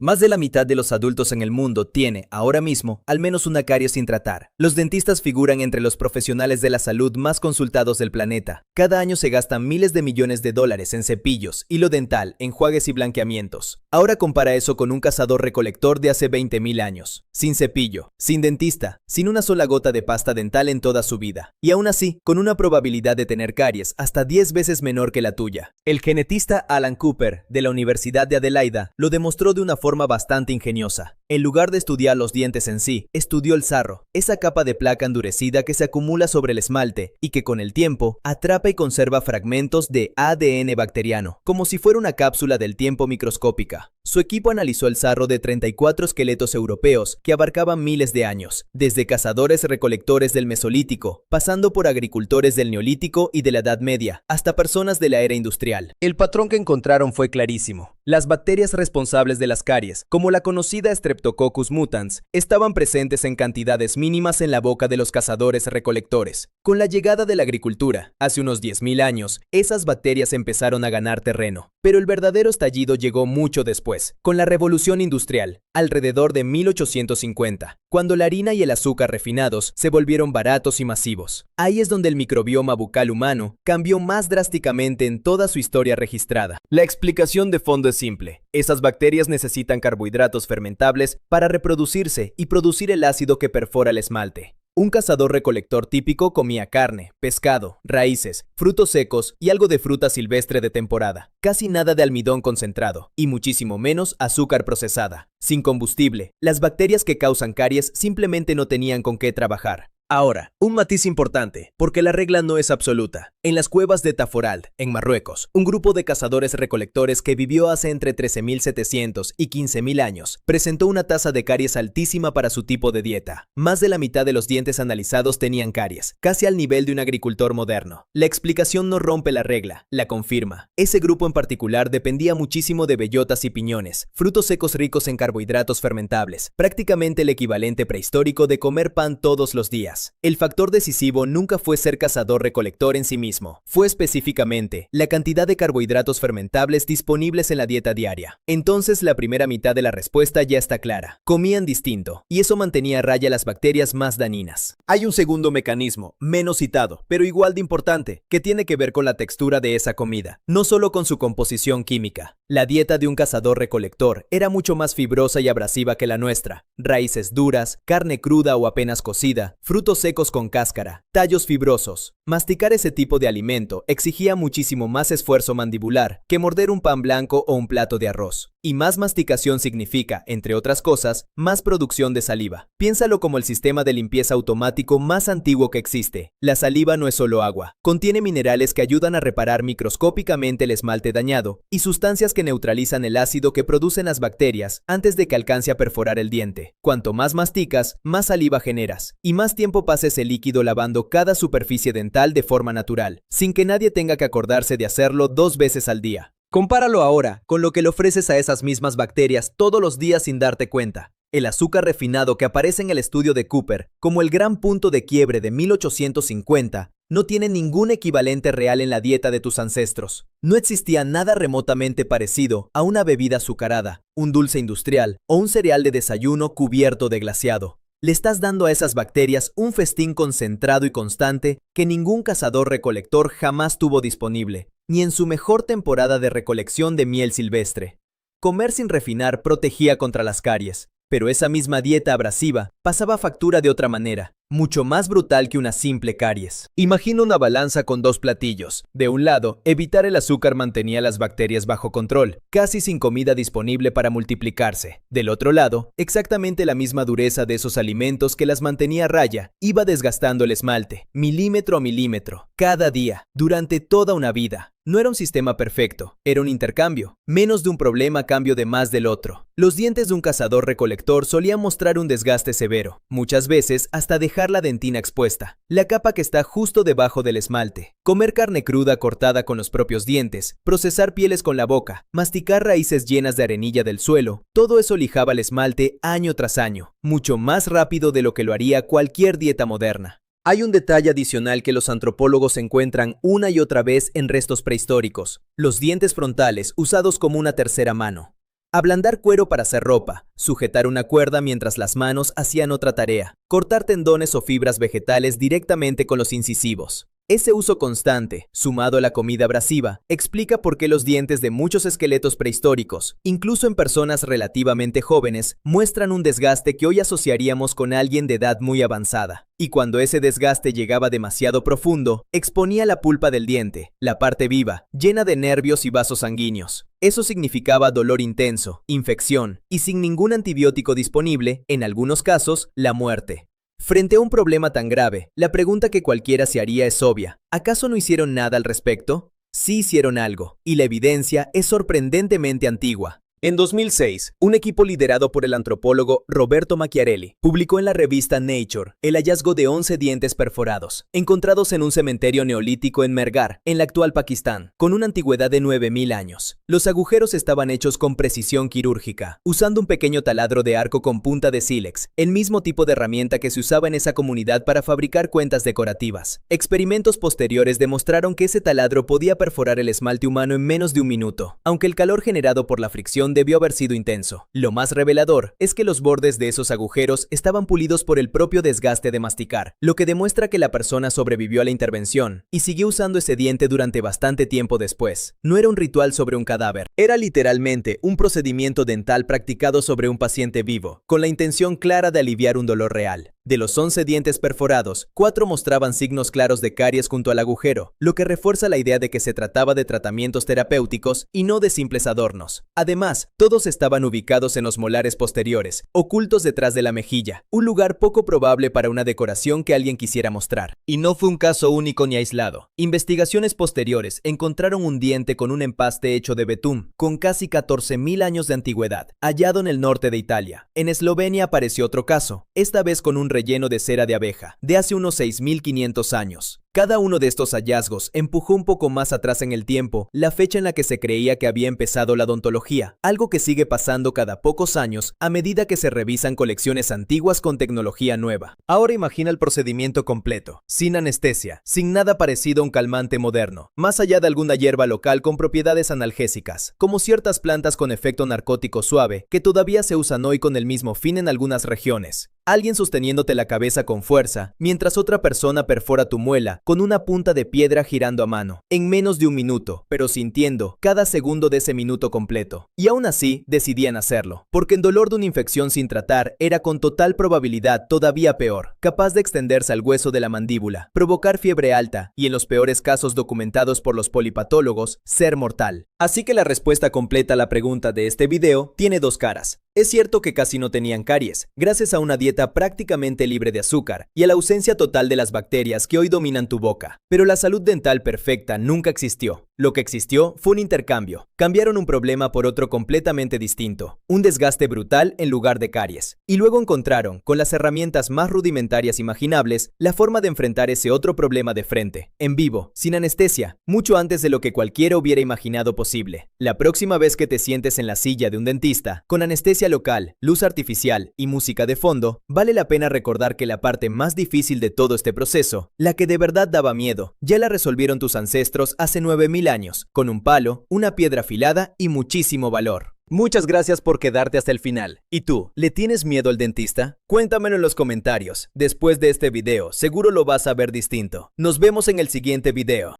Más de la mitad de los adultos en el mundo tiene, ahora mismo, al menos una caries sin tratar. Los dentistas figuran entre los profesionales de la salud más consultados del planeta. Cada año se gastan miles de millones de dólares en cepillos, hilo dental, enjuagues y blanqueamientos. Ahora compara eso con un cazador-recolector de hace 20.000 años. Sin cepillo, sin dentista, sin una sola gota de pasta dental en toda su vida. Y aún así, con una probabilidad de tener caries hasta 10 veces menor que la tuya. El genetista Alan Cooper, de la Universidad de Adelaida, lo demostró de una forma bastante ingeniosa. En lugar de estudiar los dientes en sí, estudió el sarro, esa capa de placa endurecida que se acumula sobre el esmalte y que con el tiempo atrapa y conserva fragmentos de ADN bacteriano, como si fuera una cápsula del tiempo microscópica. Su equipo analizó el sarro de 34 esqueletos europeos que abarcaban miles de años, desde cazadores-recolectores del Mesolítico, pasando por agricultores del Neolítico y de la Edad Media, hasta personas de la era industrial. El patrón que encontraron fue clarísimo. Las bacterias responsables de las caries, como la conocida Streptococcus mutans, estaban presentes en cantidades mínimas en la boca de los cazadores-recolectores. Con la llegada de la agricultura, hace unos 10.000 años, esas bacterias empezaron a ganar terreno. Pero el verdadero estallido llegó mucho después, con la revolución industrial, alrededor de 1850, cuando la harina y el azúcar refinados se volvieron baratos y masivos. Ahí es donde el microbioma bucal humano cambió más drásticamente en toda su historia registrada. La explicación de fondo es simple. Esas bacterias necesitan carbohidratos fermentables para reproducirse y producir el ácido que perfora el esmalte. Un cazador-recolector típico comía carne, pescado, raíces, frutos secos y algo de fruta silvestre de temporada. Casi nada de almidón concentrado, y muchísimo menos azúcar procesada. Sin combustible, las bacterias que causan caries simplemente no tenían con qué trabajar. Ahora, un matiz importante, porque la regla no es absoluta. En las cuevas de Taforalt, en Marruecos, un grupo de cazadores-recolectores que vivió hace entre 13.700 y 15.000 años, presentó una tasa de caries altísima para su tipo de dieta. Más de la mitad de los dientes analizados tenían caries, casi al nivel de un agricultor moderno. La explicación no rompe la regla, la confirma. Ese grupo en particular dependía muchísimo de bellotas y piñones, frutos secos ricos en carbohidratos fermentables, prácticamente el equivalente prehistórico de comer pan todos los días. El factor decisivo nunca fue ser cazador-recolector en sí mismo, fue específicamente la cantidad de carbohidratos fermentables disponibles en la dieta diaria. Entonces la primera mitad de la respuesta ya está clara. Comían distinto, y eso mantenía a raya las bacterias más dañinas. Hay un segundo mecanismo, menos citado, pero igual de importante, que tiene que ver con la textura de esa comida, no solo con su composición química. La dieta de un cazador-recolector era mucho más fibrosa y abrasiva que la nuestra. Raíces duras, carne cruda o apenas cocida, frutos secos con cáscara, tallos fibrosos. Masticar ese tipo de alimento exigía muchísimo más esfuerzo mandibular que morder un pan blanco o un plato de arroz. Y más masticación significa, entre otras cosas, más producción de saliva. Piénsalo como el sistema de limpieza automático más antiguo que existe. La saliva no es solo agua, contiene minerales que ayudan a reparar microscópicamente el esmalte dañado y sustancias que neutralizan el ácido que producen las bacterias antes de que alcance a perforar el diente. Cuanto más masticas, más saliva generas, y más tiempo pasa ese líquido lavando cada superficie dental de forma natural, sin que nadie tenga que acordarse de hacerlo 2 veces al día. Compáralo ahora con lo que le ofreces a esas mismas bacterias todos los días sin darte cuenta. El azúcar refinado que aparece en el estudio de Cooper como el gran punto de quiebre de 1850 no tiene ningún equivalente real en la dieta de tus ancestros. No existía nada remotamente parecido a una bebida azucarada, un dulce industrial o un cereal de desayuno cubierto de glaseado. Le estás dando a esas bacterias un festín concentrado y constante que ningún cazador-recolector jamás tuvo disponible, ni en su mejor temporada de recolección de miel silvestre. Comer sin refinar protegía contra las caries, pero esa misma dieta abrasiva pasaba factura de otra manera, mucho más brutal que una simple caries. Imagina una balanza con 2 platillos. De un lado, evitar el azúcar mantenía las bacterias bajo control, casi sin comida disponible para multiplicarse. Del otro lado, exactamente la misma dureza de esos alimentos que las mantenía a raya, iba desgastando el esmalte, milímetro a milímetro, cada día, durante toda una vida. No era un sistema perfecto, era un intercambio, menos de un problema a cambio de más del otro. Los dientes de un cazador-recolector solían mostrar un desgaste severo, muchas veces hasta dejar la dentina expuesta, la capa que está justo debajo del esmalte. Comer carne cruda cortada con los propios dientes, procesar pieles con la boca, masticar raíces llenas de arenilla del suelo, todo eso lijaba el esmalte año tras año, mucho más rápido de lo que lo haría cualquier dieta moderna. Hay un detalle adicional que los antropólogos encuentran una y otra vez en restos prehistóricos: los dientes frontales usados como una tercera mano. Ablandar cuero para hacer ropa, sujetar una cuerda mientras las manos hacían otra tarea, cortar tendones o fibras vegetales directamente con los incisivos. Ese uso constante, sumado a la comida abrasiva, explica por qué los dientes de muchos esqueletos prehistóricos, incluso en personas relativamente jóvenes, muestran un desgaste que hoy asociaríamos con alguien de edad muy avanzada. Y cuando ese desgaste llegaba demasiado profundo, exponía la pulpa del diente, la parte viva, llena de nervios y vasos sanguíneos. Eso significaba dolor intenso, infección y sin ningún antibiótico disponible, en algunos casos, la muerte. Frente a un problema tan grave, la pregunta que cualquiera se haría es obvia. ¿Acaso no hicieron nada al respecto? Sí hicieron algo, y la evidencia es sorprendentemente antigua. En 2006, un equipo liderado por el antropólogo Roberto Macchiarelli publicó en la revista Nature el hallazgo de 11 dientes perforados, encontrados en un cementerio neolítico en Mehrgarh, en la actual Pakistán, con una antigüedad de 9000 años. Los agujeros estaban hechos con precisión quirúrgica, usando un pequeño taladro de arco con punta de sílex, el mismo tipo de herramienta que se usaba en esa comunidad para fabricar cuentas decorativas. Experimentos posteriores demostraron que ese taladro podía perforar el esmalte humano en menos de un minuto, aunque el calor generado por la fricción debió haber sido intenso. Lo más revelador es que los bordes de esos agujeros estaban pulidos por el propio desgaste de masticar, lo que demuestra que la persona sobrevivió a la intervención y siguió usando ese diente durante bastante tiempo después. No era un ritual sobre un cadáver, era literalmente un procedimiento dental practicado sobre un paciente vivo, con la intención clara de aliviar un dolor real. De los 11 dientes perforados, 4 mostraban signos claros de caries junto al agujero, lo que refuerza la idea de que se trataba de tratamientos terapéuticos y no de simples adornos. Además, todos estaban ubicados en los molares posteriores, ocultos detrás de la mejilla, un lugar poco probable para una decoración que alguien quisiera mostrar. Y no fue un caso único ni aislado. Investigaciones posteriores encontraron un diente con un empaste hecho de betún, con casi 14.000 años de antigüedad, hallado en el norte de Italia. En Eslovenia apareció otro caso, esta vez con un relleno de cera de abeja, de hace unos 6500 años. Cada uno de estos hallazgos empujó un poco más atrás en el tiempo la fecha en la que se creía que había empezado la odontología, algo que sigue pasando cada pocos años a medida que se revisan colecciones antiguas con tecnología nueva. Ahora imagina el procedimiento completo, sin anestesia, sin nada parecido a un calmante moderno, más allá de alguna hierba local con propiedades analgésicas, como ciertas plantas con efecto narcótico suave que todavía se usan hoy con el mismo fin en algunas regiones. Alguien sosteniéndote la cabeza con fuerza, mientras otra persona perfora tu muela con una punta de piedra girando a mano, en menos de un minuto, pero sintiendo cada segundo de ese minuto completo. Y aún así, decidían hacerlo, porque el dolor de una infección sin tratar era con total probabilidad todavía peor, capaz de extenderse al hueso de la mandíbula, provocar fiebre alta y, en los peores casos documentados por los polipatólogos, ser mortal. Así que la respuesta completa a la pregunta de este video tiene dos caras. Es cierto que casi no tenían caries, gracias a una dieta prácticamente libre de azúcar y a la ausencia total de las bacterias que hoy dominan tu boca. Pero la salud dental perfecta nunca existió. Lo que existió fue un intercambio. Cambiaron un problema por otro completamente distinto, un desgaste brutal en lugar de caries. Y luego encontraron, con las herramientas más rudimentarias imaginables, la forma de enfrentar ese otro problema de frente, en vivo, sin anestesia, mucho antes de lo que cualquiera hubiera imaginado posible. La próxima vez que te sientes en la silla de un dentista, con anestesia local, luz artificial y música de fondo, vale la pena recordar que la parte más difícil de todo este proceso, la que de verdad daba miedo, ya la resolvieron tus ancestros hace 9000 años, con un palo, una piedra afilada y muchísimo valor. Muchas gracias por quedarte hasta el final. ¿Y tú, le tienes miedo al dentista? Cuéntamelo en los comentarios. Después de este video, seguro lo vas a ver distinto. Nos vemos en el siguiente video.